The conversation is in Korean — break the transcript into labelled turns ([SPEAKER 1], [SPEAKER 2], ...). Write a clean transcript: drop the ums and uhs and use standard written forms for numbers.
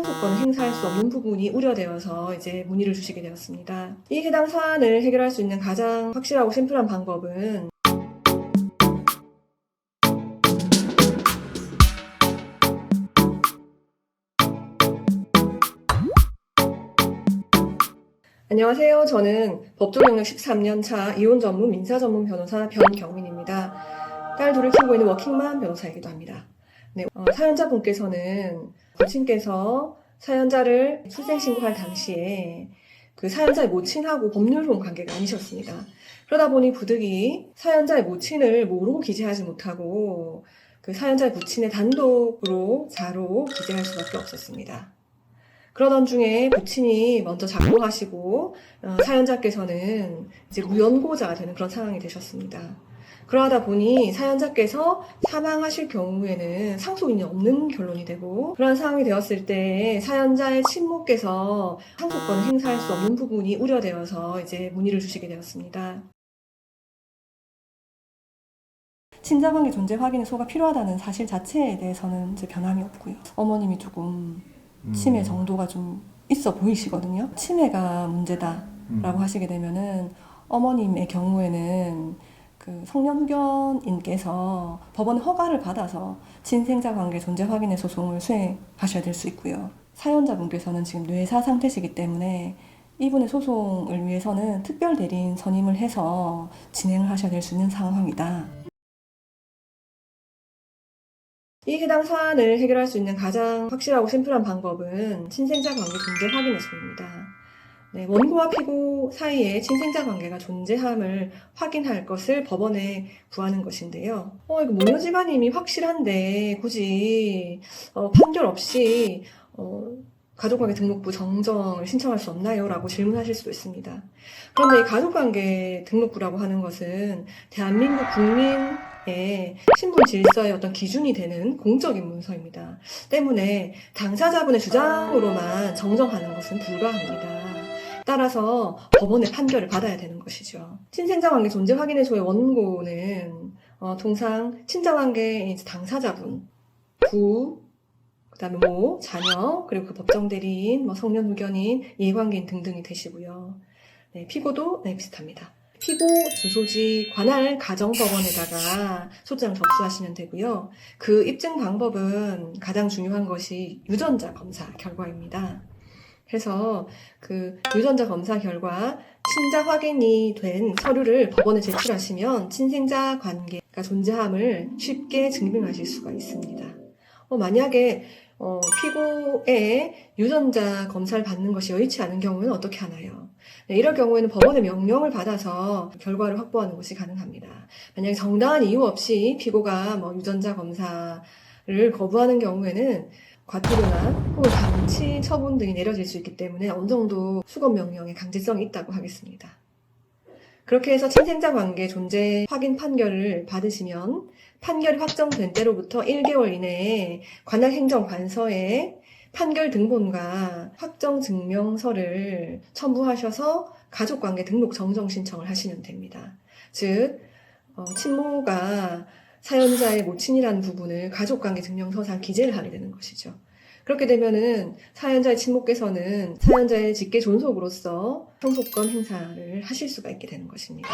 [SPEAKER 1] 상속권을 행사할 수 없는 부분이 우려되어서 이제 문의를 주시게 되었습니다. 이 해당 사안을 해결할 수 있는 가장 확실하고 심플한 방법은 안녕하세요. 저는 법조경력 13년차 이혼 전문 민사 전문 변호사 변경민입니다. 딸 둘을 키우고 있는 워킹맘 변호사이기도 합니다. 네, 사연자분께서는 부친께서 사연자를 출생신고할 당시에 그 사연자의 모친하고 법률혼 관계가 아니셨습니다. 그러다 보니 부득이 사연자의 모친을 모르고 기재하지 못하고 그 사연자의 부친의 단독으로 자로 기재할 수밖에 없었습니다. 그러던 중에 부친이 먼저 작고하시고 사연자께서는 이제 무연고자가 되는 그런 상황이 되셨습니다. 그러다 보니 사연자께서 사망하실 경우에는 상속인이 없는 결론이 되고, 그러한 상황이 되었을 때 사연자의 친모께서 상속권을 행사할 수 없는 부분이 우려되어서 이제 문의를 주시게 되었습니다. 친자관계 존재 확인의 소가 필요하다는 사실 자체에 대해서는 이제 변함이 없고요. 어머님이 조금 치매 정도가 좀 있어 보이시거든요. 치매가 문제다라고 하시게 되면은 어머님의 경우에는 그 성년견인께서 법원의 허가를 받아서 친생자 관계 존재 확인의 소송을 수행하셔야 될 수 있고요. 사연자분께서는 지금 뇌사 상태시기 때문에 이분의 소송을 위해서는 특별 대리인 선임을 해서 진행을 하셔야 될 수 있는 상황이다. 이 해당 사안을 해결할 수 있는 가장 확실하고 심플한 방법은 친생자 관계 존재 확인의 소입니다. 네, 원고와 피고 사이에 친생자 관계가 존재함을 확인할 것을 법원에 구하는 것인데요. 이거 모녀 집안임이 확실한데 굳이 판결 없이 가족관계 등록부 정정을 신청할 수 없나요? 라고 질문하실 수도 있습니다. 그런데 이 가족관계 등록부라고 하는 것은 대한민국 국민의 신분 질서의 어떤 기준이 되는 공적인 문서입니다. 때문에 당사자분의 주장으로만 정정하는 것은 불가합니다. 따라서 법원의 판결을 받아야 되는 것이죠. 친생자관계 존재 확인의소의 원고는 통상 친자관계의 당사자분, 부, 그다음에 모, 자녀, 그리고 그 법정 대리인, 성년 후견인, 이해관계인 등등이 되시고요. 네, 피고도 비슷합니다. 피고 주소지 관할 가정법원에다가 소장 접수하시면 되고요. 그 입증 방법은 가장 중요한 것이 유전자 검사 결과입니다. 그래서 그 유전자 검사 결과 친자 확인이 된 서류를 법원에 제출하시면 친생자 관계가 존재함을 쉽게 증명하실 수가 있습니다. 만약에 피고의 유전자 검사를 받는 것이 여의치 않은 경우는 어떻게 하나요? 네, 이럴 경우에는 법원의 명령을 받아서 결과를 확보하는 것이 가능합니다. 만약에 정당한 이유 없이 피고가 유전자 검사를 거부하는 경우에는 과태료나 혹은 방치 처분 등이 내려질 수 있기 때문에 어느 정도 수검 명령의 강제성이 있다고 하겠습니다. 그렇게 해서 친생자 관계 존재 확인 판결을 받으시면 판결이 확정된 때로부터 1개월 이내에 관할 행정관서에 판결 등본과 확정 증명서를 첨부하셔서 가족관계 등록 정정 신청을 하시면 됩니다. 즉 친모가 사연자의 모친이라는 부분을 가족관계 증명서상 기재를 하게 되는 것이죠. 그렇게 되면은 사연자의 친모께서는 사연자의 직계 존속으로서 상속권 행사를 하실 수가 있게 되는 것입니다.